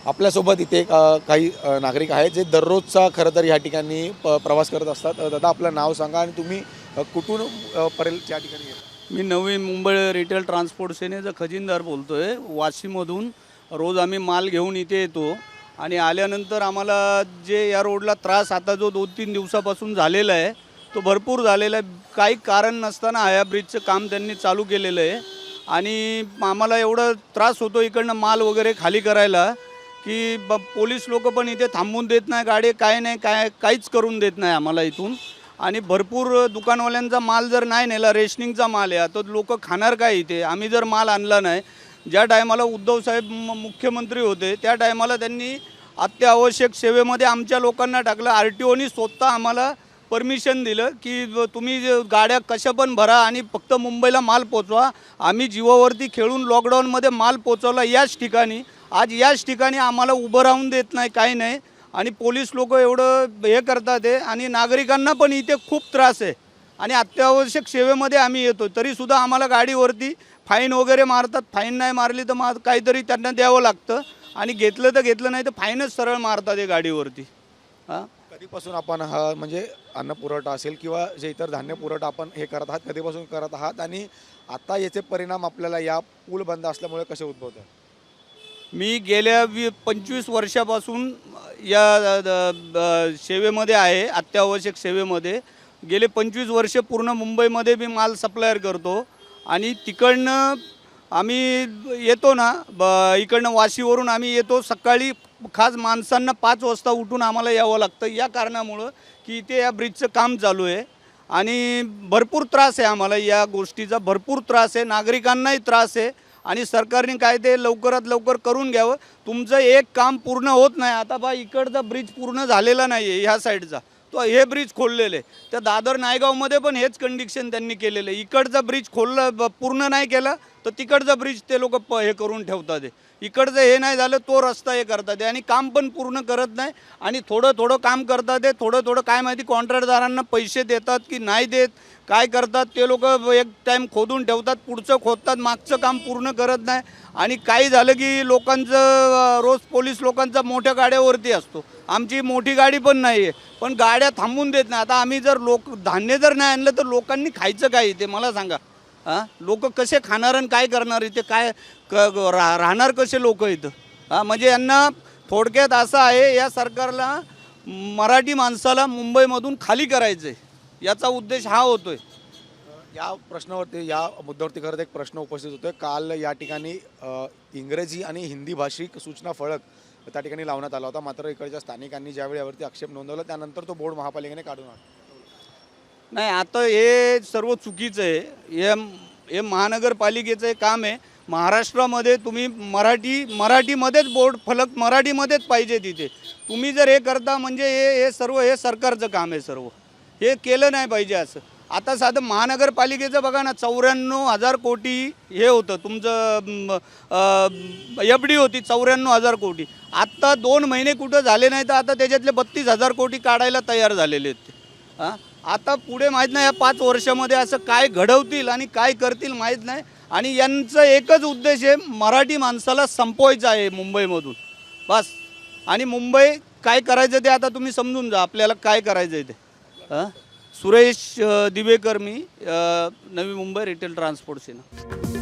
आपल्यासोबत इथे काही नागरिक आहेत जे दररोजचा खरं तर या ठिकाणी प्रवास करत असतात. दादा आपलं नाव सांगा आणि तुम्ही कुठून पर्यंत या ठिकाणी येता? मी नवी मुंबई रिटेल ट्रान्सपोर्ट सेनेचा खजिनदार बोलतो आहे. वाशीमधून रोज आम्ही माल घेऊन इथे येतो आणि आल्यानंतर आम्हाला जे या रोडला त्रास आता जो 2-3 दिवसापासून झालेला आहे तो भरपूर झालेला आहे. काही कारण नसताना हाया ब्रिजचं काम त्यांनी चालू केलेलं आहे आणि आम्हाला एवढा त्रास होतो इकडनं माल वगैरे खाली करायला की पोलीस लोक पण इथे थांबून देत नाही, गाडी काय नाही, काहीच करून देत नाही आम्हाला इथून. आणि भरपूर दुकानवाल्यांचा माल जर नाही नेला, रेशनिंगचा माल आहे, तर लोक खाणार काय इथे? आम्ही जर माल आणला नाही, ज्या टायमाला उद्धवसाहेब मुख्यमंत्री होते त्या टायमाला त्यांनी अत्यावश्यक सेवेमध्ये आमच्या लोकांना टाकलं. RTOनी स्वतः आम्हाला परमिशन दिलं की तुम्ही गाड्या कशा पण भरा आणि फक्त मुंबईला माल पोचवा. आम्ही जीवावरती खेळून लॉकडाऊनमध्ये माल पोचवला याच ठिकाणी. आज याच ठिकाणी आम्हाला उभं राहून देत नाही, काही नाही. आणि पोलीस लोक एवढं हे करतात आहे आणि नागरिकांना पण इथे खूप त्रास आहे. आणि अत्यावश्यक सेवेमध्ये आम्ही येतो तरीसुद्धा आम्हाला गाडीवरती फाईन वगैरे मारतात. फाईन नाही मारली तर काहीतरी त्यांना द्यावं लागतं आणि घेतलं तर घेतलं, नाही तर फाईनच सरळ मारतात हे गाडीवरती. हां, कधीपासून आपण हा म्हणजे अन्न पुरवठा असेल किंवा जे इतर धान्य पुरवठा आपण हे करत आहात, कधीपासून करत आहात आणि आता याचे परिणाम आपल्याला या पूल बंद असल्यामुळे कसे उद्भवतात? मी गेल्या 25 वर्षापासून या सेवेमध्ये आहे, अत्यावश्यक सेवेमध्ये. गेले 25 वर्ष पूर्ण मुंबईमध्ये मी माल सप्लायर करतो आणि तिकडनं आम्ही येतो ना, इकडनं वाशीवरून आम्ही येतो सकाळी. खास माणसांना 5 वाजता उठून आम्हाला यावं लागतं या कारणामुळं की इथे या ब्रिजचं काम चालू आहे आणि भरपूर त्रास आहे आम्हाला. या गोष्टीचा भरपूर त्रास आहे, नागरिकांनाही त्रास आहे आणि सरकारने काय ते लवकरात लवकर करून घ्यावं. तुमचं एक काम पूर्ण होत नाही. आता बा इकडचा ब्रिज पूर्ण झालेला नाही आहे, ह्या साईडचा तो हे ब्रिज खोललेले आहे. त्या दादर नायगावमध्ये पण हेच कंडिशन त्यांनी केलेलं आहे. इकडचा ब्रिज पूर्ण नाही केला तर तिकडचा ब्रिज ते लोक हे करून ठेवतात आहे. इकडचं हे नाही झालं तो रस्ता हे करतात आहे आणि काम पण पूर्ण करत नाही आणि थोडं थोडं काम करतात आहे. थोडं थोडं काय माहिती कॉन्ट्रॅक्टदारांना पैसे देतात की नाही देत, काय करतात ते लोक. एक टाईम खोदून ठेवतात, पुढचं खोदतात, मागचं काम पूर्ण करत नाही. आणि काही झालं की लोकांचं रोज पोलीस लोकांचा मोठ्या गाड्यावरती असतो. आमची मोठी गाडी पण नाही आहे, पण गाड्या थांबून देत नाही. आता आम्ही जर धान्य जर नाही आणलं तर लोकांनी खायचं काय इथे मला सांगा? हां, लोक कसे खाणार आणि काय करणार इथे? काय राहणार कसे लोक इथं? हां, म्हणजे यांना थोडक्यात असं आहे, या सरकारला मराठी माणसाला मुंबईमधून खाली करायचं आहे, याचा उद्देश हा होतोय. या प्रश्नावरती, या मुद्द्यावरती खरंच एक प्रश्न उपस्थित होतोय. काल या ठिकाणी इंग्रजी आणि हिंदी भाषिक सूचना फलक त्या ठिकाणी लावण्यात आला होता. मात्र इकडच्या स्थानिकांनी ज्यावेळी यावरती आक्षेप नोंदवला त्यानंतर तो बोर्ड महापालिकेने काढून आणला. नाही, आता हे सर्व चुकीचं आहे. हे महानगरपालिकेचं काम आहे. महाराष्ट्रामध्ये तुम्ही मराठीमध्येच बोर्ड फलक मराठीमध्येच पाहिजे तिथे. तुम्ही जर हे करता म्हणजे हे सर्व हे सरकारचं काम आहे. सर्व हे केलं नाही पाहिजे असं. आता साधं महानगरपालिकेचं बघा ना, 94,000 कोटी हे होतं तुमचं, FD होती 94,000 कोटी. आत्ता 2 महिने कुठं झाले नाही तर आता त्याच्यातले 32,000 कोटी काढायला तयार झालेले आहेत ते. हां, आता पुढे माहीत नाही या 5 वर्षामध्ये असं काय घडवतील आणि काय करतील माहीत नाही. आणि यांचं एकच उद्देश आहे, मराठी माणसाला संपवायचं आहे मुंबईमधून बस. आणि मुंबई काय करायचं ते आता तुम्ही समजून जा आपल्याला काय करायचं आहे ते. हां, सुरेश दिवेकर, मी नवी मुंबई रिटेल ट्रान्सपोर्ट सेना.